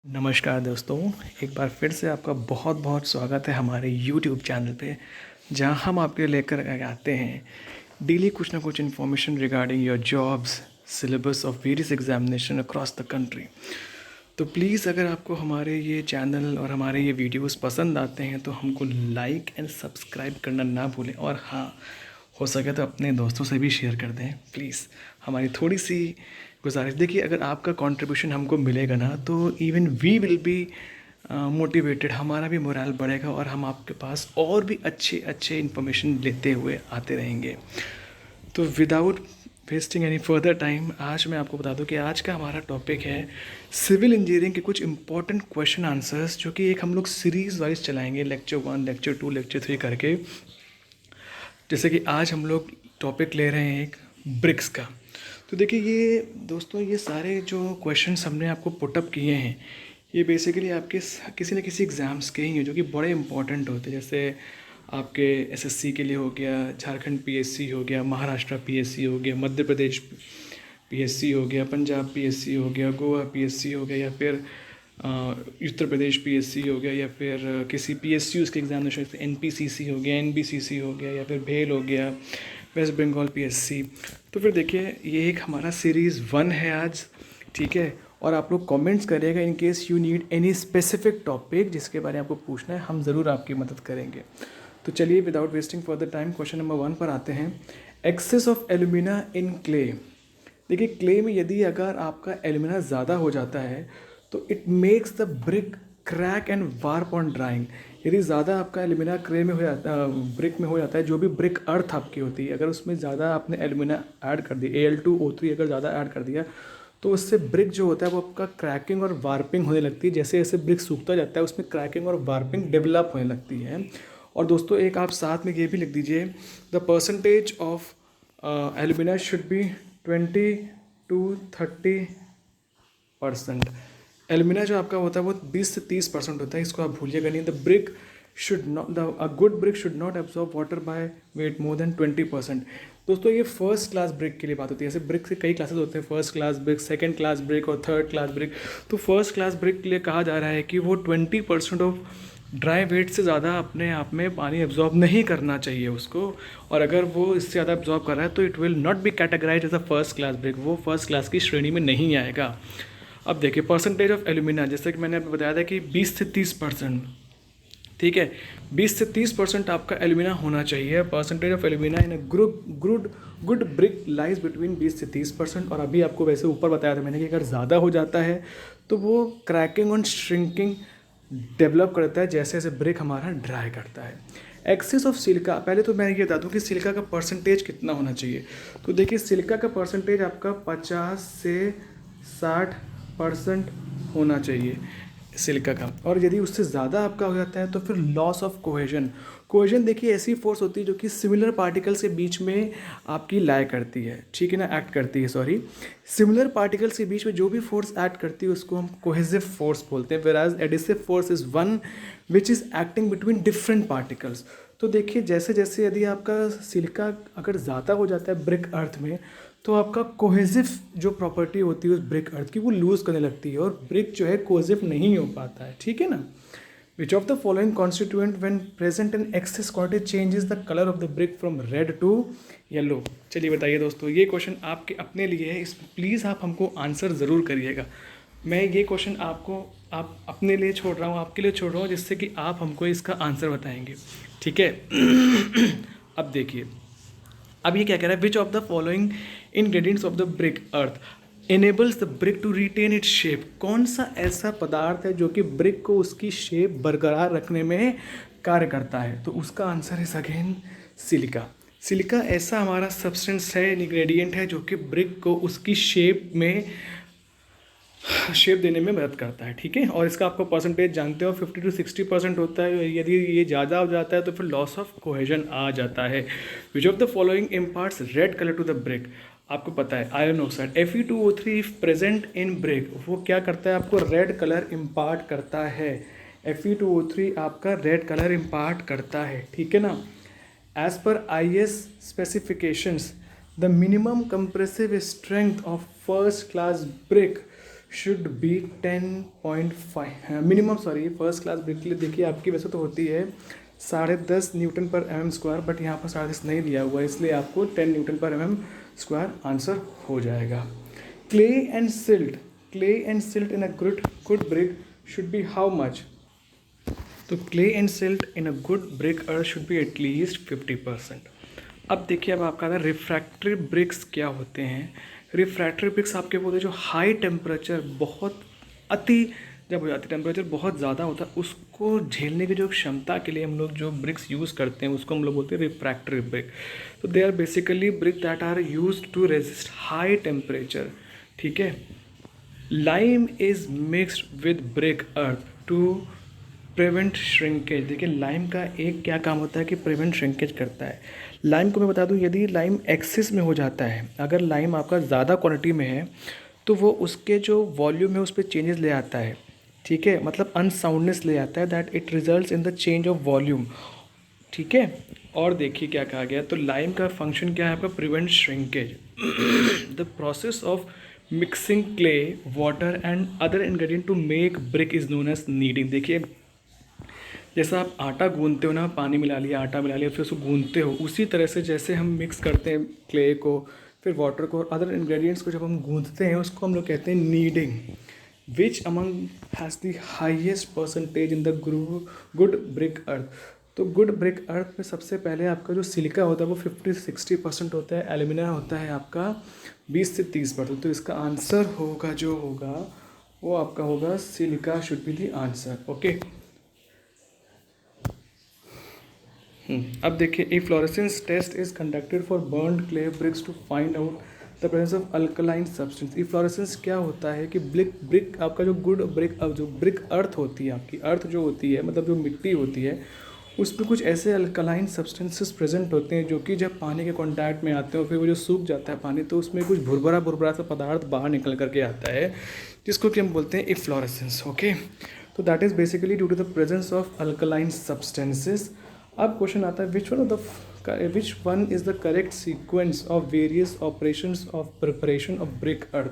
नमस्कार दोस्तों, एक बार फिर से आपका बहुत बहुत स्वागत है हमारे YouTube चैनल पे, जहां हम आपके लिए लेकर आते हैं डेली कुछ ना कुछ information regarding your jobs, syllabus of various examination across the country. तो प्लीज़ अगर आपको हमारे ये चैनल और हमारे ये वीडियोस पसंद आते हैं तो हमको लाइक एंड सब्सक्राइब करना ना भूलें, और हाँ, हो सके तो अपने दोस्तों से भी शेयर कर दें प्लीज़। हमारी थोड़ी सी गुजारिश, देखिए अगर आपका कंट्रीब्यूशन हमको मिलेगा ना तो even we will be motivated, हमारा भी मोरल बढ़ेगा और हम आपके पास और भी अच्छे अच्छे इन्फॉर्मेशन लेते हुए आते रहेंगे। तो without wasting any further time, आज मैं आपको बता दूं कि आज का हमारा टॉपिक है सिविल इंजीनियरिंग के कुछ इंपॉर्टेंट क्वेश्चन आंसर्स, जो कि एक हम लोग सीरीज़ वाइज चलाएंगे, लेक्चर 1, लेक्चर 2, लेक्चर 3 करके। जैसे कि आज हम लोग टॉपिक ले रहे हैं एक ब्रिक्स का। तो देखिए ये दोस्तों, ये सारे जो क्वेश्चंस हमने आपको पुटअप किए हैं, ये बेसिकली आपके किसी न किसी एग्ज़ाम्स के ही हैं जो कि बड़े इंपॉर्टेंट होते हैं। जैसे आपके एसएससी के लिए हो गया, झारखंड पीएससी हो गया, महाराष्ट्र पीएससी हो गया, मध्य प्रदेश पीएससी हो गया, पंजाब पीएससी हो गया, गोवा पीएससी हो गया, या फिर उत्तर प्रदेश पीएससी हो गया, या फिर किसी पीएसयूज़ के एग्जामिनेशन, एनपीसीसी हो गया, एनबीसीसी हो गया, या फिर भेल हो गया, वेस्ट बंगाल पीएससी। तो फिर देखिए ये एक हमारा सीरीज़ 1 है आज, ठीक है। और आप लोग कमेंट्स करिएगा in case you need any specific topic जिसके बारे में आपको पूछना है, हम ज़रूर आपकी मदद करेंगे। तो चलिए without wasting further time question number 1 पर आते हैं। Excess of alumina in clay. देखिए क्ले में यदि अगर आपका एल्यूमिना ज़्यादा हो जाता है तो it makes the brick crack and warp on drawing. यदि ज़्यादा आपका एल्यूमिना क्ले में हो जाता, ब्रिक में हो जाता है, जो भी ब्रिक अर्थ आपकी होती है, अगर उसमें ज़्यादा आपने एल्यूमिना ऐड कर दी, Al2O3 अगर ज़्यादा ऐड कर दिया, तो उससे ब्रिक जो होता है वो आपका क्रैकिंग और वार्पिंग होने लगती है। जैसे जैसे ब्रिक सूखता जाता है उसमें क्रैकिंग और वार्पिंग डेवलप होने लगती है। और दोस्तों एक आप साथ में ये भी लिख दीजिए, the percentage of alumina should be 20-30%। Alumina जो आपका होता है वो 20 से 30% होता है, इसको आप भूलिएगा नहीं। The brick should not a good brick should not absorb water by weight more than 20%। दोस्तों ये फर्स्ट क्लास ब्रिक के लिए बात होती है। ऐसे ब्रिक के कई क्लासेस होते हैं, first class brick, second class brick और थर्ड क्लास ब्रिक। तो फर्स्ट क्लास ब्रिक के लिए कहा जा रहा है कि वो 20% ऑफ ड्राई वेट से ज़्यादा अपने आप में पानी एब्जॉर्ब नहीं करना चाहिए उसको, और अगर वो इससे ज़्यादा एब्जॉर्ब कर रहा है तो it will not be categorise as a first class brick, वो फर्स्ट क्लास की श्रेणी में नहीं आएगा। अब देखिए परसेंटेज ऑफ एल्यूमिना, जैसे कि मैंने आपको बताया था कि 20 से 30%, ठीक है, 20 से 30% आपका एल्यूमिना होना चाहिए। Percentage of alumina in good brick lies between 20 से 30%। और अभी आपको वैसे ऊपर बताया था मैंने कि अगर ज़्यादा हो जाता है तो वो क्रैकिंग और श्रिंकिंग डेवलप करता है जैसे जैसे ब्रिक हमारा ड्राई करता है। एक्सेस ऑफ सिलिका, पहले तो मैं ये बता दूं कि सिलिका का परसेंटेज कितना होना चाहिए। तो देखिए सिलिका का परसेंटेज आपका 50 से 60% होना चाहिए सिलिका का। और यदि उससे ज़्यादा आपका हो जाता है तो फिर लॉस ऑफ कोहेजन। कोहेजन देखिए ऐसी फोर्स होती है जो कि सिमिलर पार्टिकल्स के बीच में आपकी लाई करती है, ठीक है ना, एक्ट करती है, सॉरी। सिमिलर पार्टिकल्स के बीच में जो भी फोर्स एक्ट करती है उसको हम कोहेसिव फोर्स बोलते हैं, whereas adhesive force is one which is acting between different particles. तो देखिए जैसे जैसे यदि आपका सिलिका अगर ज़्यादा हो जाता है ब्रिक अर्थ में, तो आपका कोहेसिव जो प्रॉपर्टी होती है उस ब्रिक अर्थ की वो लूज़ करने लगती है और ब्रिक जो है कोहेसिव नहीं हो पाता है, ठीक है ना। Which of the following constituent when present in excess quantity changes the colour of the brick from red to yellow. चलिए बताइए दोस्तों, ये क्वेश्चन आपके अपने लिए है, इस प्लीज़ आप हमको आंसर ज़रूर करिएगा। मैं ये क्वेश्चन आपको आप अपने लिए छोड़ रहा हूँ, आपके लिए छोड़ रहा हूँ, जिससे कि आप हमको इसका आंसर बताएंगे, ठीक है। अब देखिए, अब ये क्या कह रहा है, which of the following ingredients of the brick earth enables the brick to retain its shape. कौन सा ऐसा पदार्थ है जो कि ब्रिक को उसकी शेप बरकरार रखने में कार्य करता है। तो उसका answer is again silica. Silica ऐसा हमारा सब्सटेंस है, इंग्रेडिएंट है, जो कि ब्रिक को उसकी शेप देने में मदद करता है, ठीक है। और इसका आपको परसेंटेज जानते हो 50 to 60% होता है। यदि ये ज़्यादा हो जाता है तो फिर लॉस ऑफ कोहेजन आ जाता है। Which of the following imparts red colour to the brick. आपको पता है iron oxide Fe2O3 if present in brick, वो क्या करता है, आपको रेड कलर इम्पार्ट करता है। Fe2O3 आपका रेड कलर इम्पार्ट करता है, ठीक है ना। As per IS specifications the minimum compressive strength of first class brick should be 10.5 minimum, sorry first class brick के लिए देखिए आपकी वैसे तो होती है 10.5 न्यूटन पर एम स्क्वायर, बट यहाँ पर 10.5 नहीं दिया हुआ है, इसलिए आपको 10 न्यूटन पर एम स्क्वायर आंसर हो जाएगा। Clay and silt in a good brick should be how much? तो clay and silt in a good brick earth should be at least 50%। अब देखिए, अब आपका रिफ्रैक्टरी ब्रिक्स क्या होते हैं। रिफ्रैक्टरी ब्रिक्स आपके बोलते हैं जो हाई टेम्परेचर, बहुत अति जब हो जाती है, टेम्परेचर बहुत ज़्यादा होता है, उसको झेलने की जो क्षमता के लिए हम लोग जो ब्रिक्स यूज़ करते हैं उसको हम लोग बोलते हैं रिफ्रैक्टरी ब्रिक। तो they are basically brick that are use to resist high temperature. ठीक है। Lime is mixed with brick earth to prevent shrinkage. देखिए लाइम का एक क्या काम होता है कि प्रिवेंट श्रिंकेज करता है। लाइम को मैं बता दूं, यदि लाइम एक्सेस में हो जाता है, अगर लाइम आपका ज़्यादा क्वांटिटी में है तो वो उसके जो वॉल्यूम है उस पर चेंजेस ले आता है। ठीक है, मतलब अनसाउंडनेस ले आता है, that it results in the change of volume. ठीक है। और देखिए क्या कहा गया, तो लाइम का फंक्शन क्या है आपका, prevent shrinkage. The process of mixing clay water and other ingredient to make brick is known as kneading. देखिए जैसा आप आटा गूंदते हो ना, पानी मिला लिया, आटा मिला लिया, फिर उसको गूंदते हो, उसी तरह से जैसे हम मिक्स करते हैं क्ले को, फिर वाटर को और अदर इंग्रेडिएंट्स को, जब हम गूंदते हैं उसको हम लोग कहते हैं kneading. Which among has the highest percentage in the good brick earth. तो गुड ब्रिक अर्थ में सबसे पहले आपका जो सिलिका होता है वो 50-60% होता है, एल्यूमिना होता है आपका 20 से 30%। तो इसका आंसर होगा जो होगा वो आपका होगा silica should be the answer. Okay. अब देखिए, efflorescence test is conducted for burnt clay bricks to find out the presence of alkaline substance. Efflorescence क्या होता है कि ब्रिक आपका जो गुड ब्रिक, अब जो ब्रिक अर्थ होती है, आपकी अर्थ जो होती है, मतलब जो मिट्टी होती है, उसमें कुछ ऐसे अल्कलाइन सब्सटेंसेस प्रेजेंट होते हैं जो कि जब पानी के कांटेक्ट में आते हैं और फिर वो जो सूख जाता है पानी, तो उसमें कुछ भुरभुरा सा पदार्थ बाहर निकल करके आता है, जिसको कि हम बोलते हैं इफ्लोरेसेंस। ओके। तो that is basically due to the presence of alkaline substances. अब क्वेश्चन आता है which one is the correct sequence of various operations of preparation of brick earth.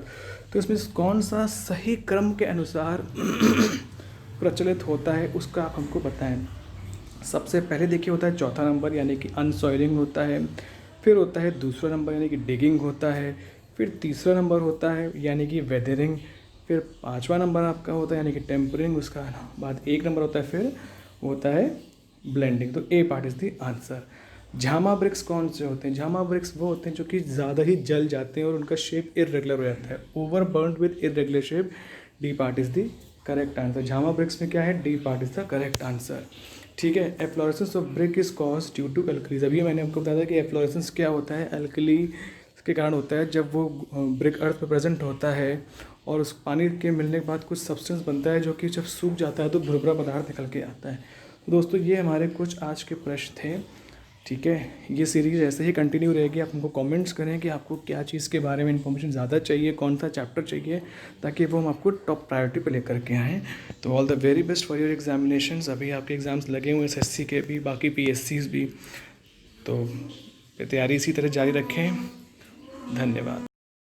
तो इसमें कौन सा सही क्रम के अनुसार प्रचलित होता है उसका आप हमको बताएं। सबसे पहले देखिए होता है चौथा नंबर, यानी कि अनसॉइलिंग होता है। फिर होता है दूसरा नंबर यानी कि डिगिंग होता है। फिर तीसरा नंबर होता है यानी कि वेदरिंग। फिर पांचवा नंबर आपका होता है यानी कि टेम्परिंग। उसका बाद एक नंबर होता है, फिर होता है ब्लेंडिंग। तो A part is the answer. Jhama bricks कौन से होते हैं? झामा ब्रिक्स वो होते हैं जो कि ज़्यादा ही जल जाते हैं और उनका शेप इरेगुलर हो जाता है, over burnt with irregular shape. D part is the correct answer. Jhama bricks में क्या है? D part is the correct answer. ठीक है। Efflorescence of brick is cause due to alkalis. अभी मैंने आपको बताया था कि एफ्लोरेसेंस क्या होता है, एल्कली के कारण होता है। जब वो ब्रिक अर्थ पे प्रेजेंट होता है और उस पानी के मिलने के बाद कुछ सब्सटेंस बनता है जो कि जब सूख जाता है तो भुरभुरा पदार्थ निकल के आता है। तो दोस्तों ये हमारे कुछ आज के प्रश्न थे। ठीक है, ये सीरीज़ ऐसे ही कंटिन्यू रहेगी। आप हमको कमेंट्स करें कि आपको क्या चीज़ के बारे में इन्फॉर्मेशन ज़्यादा चाहिए, कौन सा चैप्टर चाहिए, ताकि वो हम आपको टॉप प्रायोरिटी पे लेकर के आएँ। तो all the very best for your examinations. अभी आपके एग्ज़ाम्स लगे हुए हैं, एसएससी के भी, बाकी पीएससीज भी। तो तैयारी इसी तरह जारी रखें। धन्यवाद।